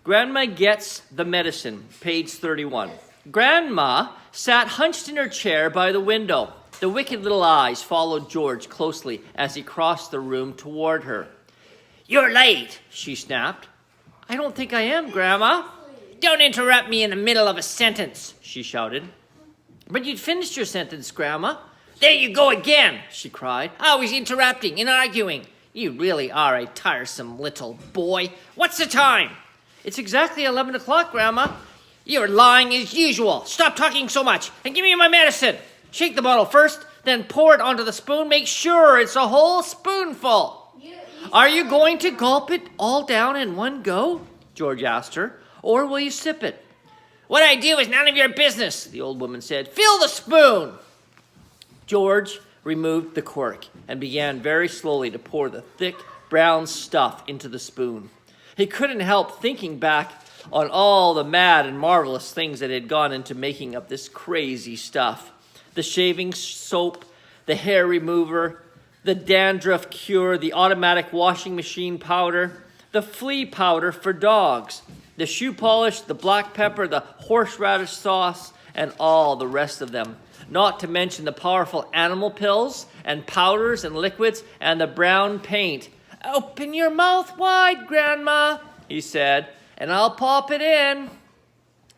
Grandma Gets the Medicine, page 31. Grandma sat hunched in her chair by the window. The wicked little eyes followed George closely as he crossed the room toward her. "You're late," she snapped. "I don't think I am, Grandma." "Don't interrupt me in the middle of a sentence," she shouted. "But you'd finished your sentence, Grandma." "There you go again," she cried. "Always interrupting and arguing. You really are a tiresome little boy. What's the time?" "It's exactly 11 o'clock, Grandma." "You're lying as usual. Stop talking so much and give me my medicine. Shake the bottle first, then pour it onto the spoon. Make sure it's a whole spoonful." "Are you going to gulp it all down in one go?" George asked her. "Or will you sip it?" "What I do is none of your business," the old woman said. "Fill the spoon." George removed the cork and began very slowly to pour the thick brown stuff into the spoon. He couldn't help thinking back on all the mad and marvelous things that had gone into making up this crazy stuff. The shaving soap, the hair remover, the dandruff cure, the automatic washing machine powder, the flea powder for dogs, the shoe polish, the black pepper, the horseradish sauce, and all the rest of them. Not to mention the powerful animal pills and powders and liquids and the brown paint. "Open your mouth wide, Grandma," he said, "and I'll pop it in."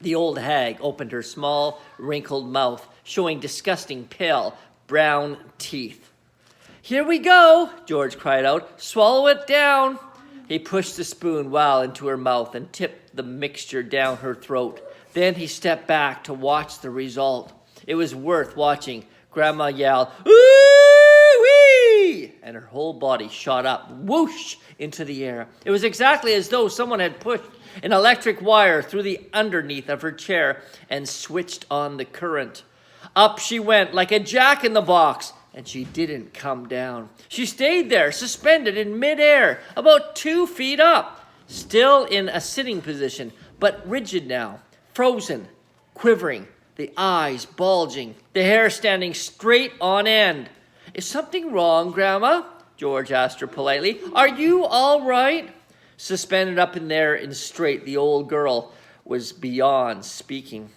The old hag opened her small, wrinkled mouth, showing disgusting, pale, brown teeth. "Here we go," George cried out. "Swallow it down." He pushed the spoon well into her mouth and tipped the mixture down her throat. Then he stepped back to watch the result. It was worth watching. Grandma yelled, "Ooh-wee!" and her whole body shot up, whoosh, into the air. It was exactly as though someone had pushed an electric wire through the underneath of her chair and switched on the current. Up she went like a jack-in-the-box, and she didn't come down. She stayed there, suspended in midair, about 2 feet up, still in a sitting position, but rigid now, frozen, quivering, the eyes bulging, the hair standing straight on end. "Is something wrong, Grandma?" George asked her politely. "Are you all right?" Suspended up in there and straight, the old girl was beyond speaking.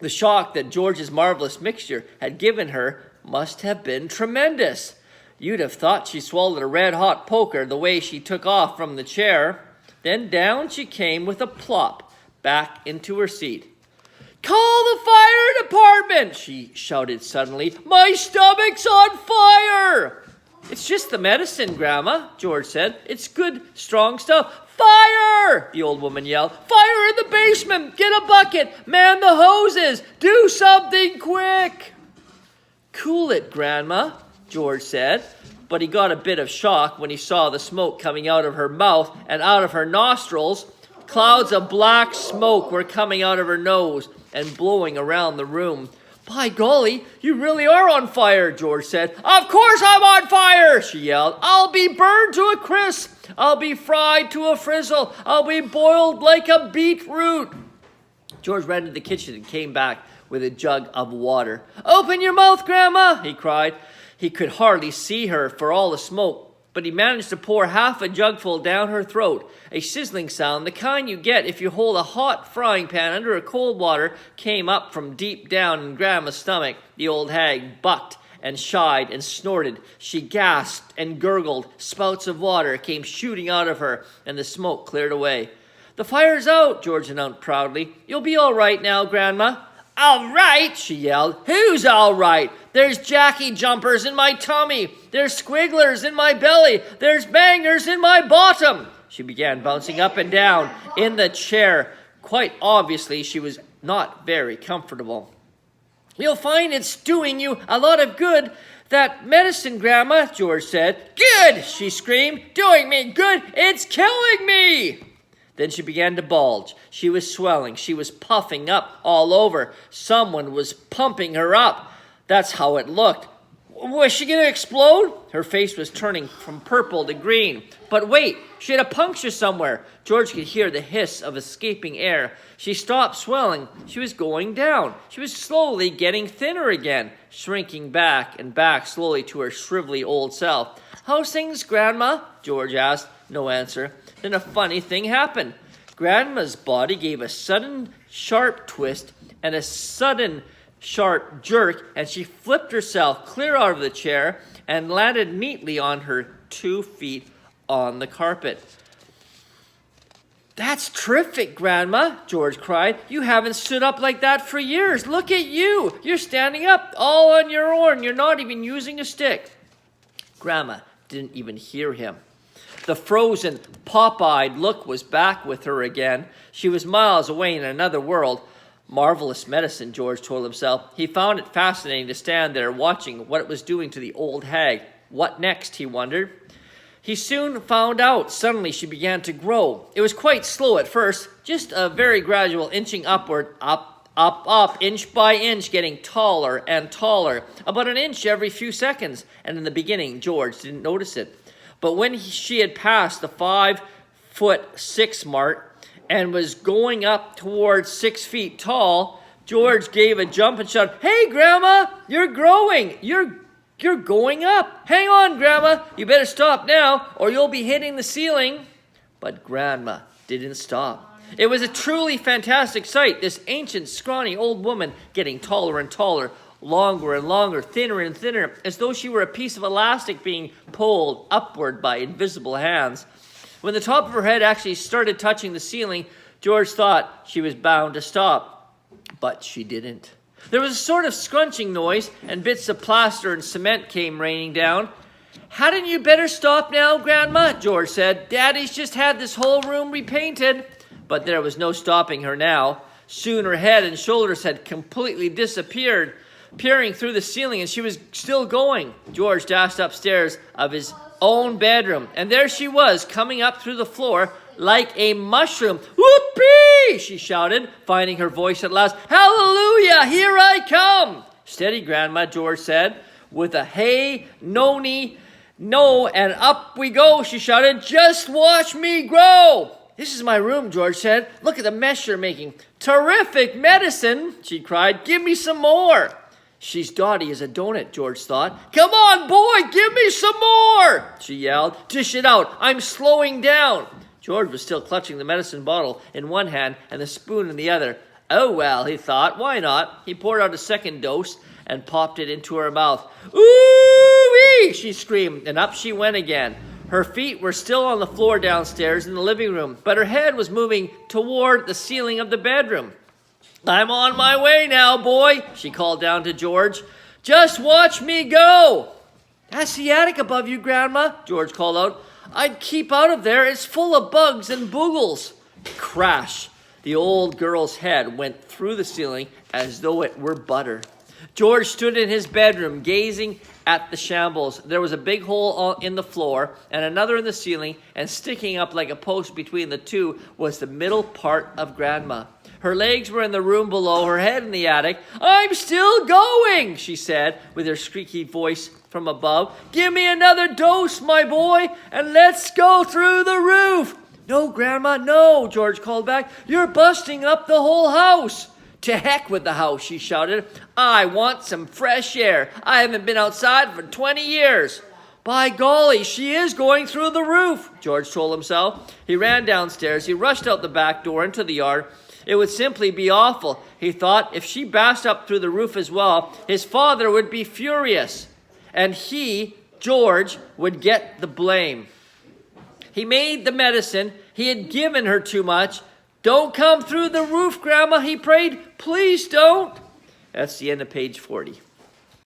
The shock that George's marvelous mixture had given her must have been tremendous. You'd have thought she swallowed a red-hot poker the way she took off from the chair. Then down she came with a plop back into her seat. "Call the fire department!" she shouted suddenly. "My stomach's on fire!" "It's just the medicine, Grandma," George said. "It's good, strong stuff." "Fire!" the old woman yelled. "Fire in the basement! Get a bucket! Man the hoses! Do something quick!" "Cool it, Grandma," George said, but he got a bit of shock when he saw the smoke coming out of her mouth and out of her nostrils. Clouds of black smoke were coming out of her nose and blowing around the room. "By golly, you really are on fire," George said. "Of course I'm on fire," she yelled. "I'll be burned to a crisp. I'll be fried to a frizzle. I'll be boiled like a beetroot." George ran to the kitchen and came back with a jug of water. "Open your mouth, Grandma," he cried. He could hardly see her for all the smoke, but he managed to pour half a jugful down her throat. A sizzling sound, the kind you get if you hold a hot frying pan under a cold water, came up from deep down in Grandma's stomach. The old hag bucked and shied and snorted. She gasped and gurgled. Spouts of water came shooting out of her, and the smoke cleared away. "The fire's out," George announced proudly. "You'll be all right now, Grandma." "All right," she yelled. "Who's all right? There's Jackie jumpers in my tummy. There's squigglers in my belly. There's bangers in my bottom." She began bouncing up and down in the chair. Quite obviously, she was not very comfortable. "You'll find it's doing you a lot of good, that medicine, Grandma," George said. "Good," she screamed. "Doing me good. It's killing me." Then she began to bulge. She was swelling. She was puffing up all over. Someone was pumping her up. That's how it looked. Was she going to explode? Her face was turning from purple to green. But wait, she had a puncture somewhere. George could hear the hiss of escaping air. She stopped swelling. She was going down. She was slowly getting thinner again, shrinking back and back slowly to her shrivelly old self. "How's things, Grandma?" George asked. No answer. Then a funny thing happened. Grandma's body gave a sudden sharp twist and a sudden sharp jerk, and she flipped herself clear out of the chair and landed neatly on her 2 feet on the carpet. "That's terrific, Grandma," George cried. "You haven't stood up like that for years. Look at you. You're standing up all on your own. You're not even using a stick." Grandma didn't even hear him. The frozen, pop-eyed look was back with her again. She was miles away in another world. Marvelous medicine, George told himself. He found it fascinating to stand there watching what it was doing to the old hag. What next, he wondered. He soon found out. Suddenly she began to grow. It was quite slow at first, just a very gradual inching upward, up, inch by inch, getting taller and taller, about an inch every few seconds. And in the beginning, George didn't notice it. But when she had passed the 5'6" mark and was going up towards 6 feet tall, George gave a jump and shouted, "Hey, Grandma, you're growing. You're going up. Hang on, Grandma. You better stop now or you'll be hitting the ceiling." But Grandma didn't stop. It was a truly fantastic sight, this ancient, scrawny old woman getting taller and taller, longer and longer, thinner and thinner, as though she were a piece of elastic being pulled upward by invisible hands. When the top of her head actually started touching the ceiling, George thought she was bound to stop. But she didn't. There was a sort of scrunching noise, and bits of plaster and cement came raining down. "Hadn't you better stop now, Grandma?" George said. "Daddy's just had this whole room repainted." But there was no stopping her now. Soon her head and shoulders had completely disappeared, peering through the ceiling, and she was still going. George dashed upstairs of his own bedroom, and there she was, coming up through the floor like a mushroom. "Whoopee!" she shouted, finding her voice at last. "Hallelujah! Here I come!" "Steady, Grandma," George said, with a "Hey, no, and up we go," she shouted. "Just watch me grow." "This is my room," George said. "Look at the mess you're making." "Terrific medicine," she cried. "Give me some more." "She's dotty as a donut," George thought. "Come on, boy, give me some more," she yelled. "Dish it out. I'm slowing down." George was still clutching the medicine bottle in one hand and the spoon in the other. "Oh, well," he thought, "why not?" He poured out a second dose and popped it into her mouth. "Ooh-wee!" she screamed, and up she went again. Her feet were still on the floor downstairs in the living room, but her head was moving toward the ceiling of the bedroom. "I'm on my way now, boy," she called down to George. "Just watch me go." "That's the attic above you, Grandma," George called out. "I'd keep out of there. It's full of bugs and boogles." Crash! The old girl's head went through the ceiling as though it were butter. George stood in his bedroom gazing at the shambles. There was a big hole in the floor and another in the ceiling, and sticking up like a post between the two was the middle part of Grandma. Her legs were in the room below, her head in the attic. "I'm still going," she said with her squeaky voice from above. "Give me another dose, my boy, and let's go through the roof." "No, Grandma, no," George called back. "You're busting up the whole house." "To heck with the house," she shouted. "I want some fresh air. I haven't been outside for 20 years. "By golly, she is going through the roof," George told himself. He ran downstairs. He rushed out the back door into the yard. It would simply be awful, he thought. If she passed up through the roof as well, his father would be furious. And he, George, would get the blame. He made the medicine. He had given her too much. "Don't come through the roof, Grandma," he prayed. "Please don't." That's the end of page 40.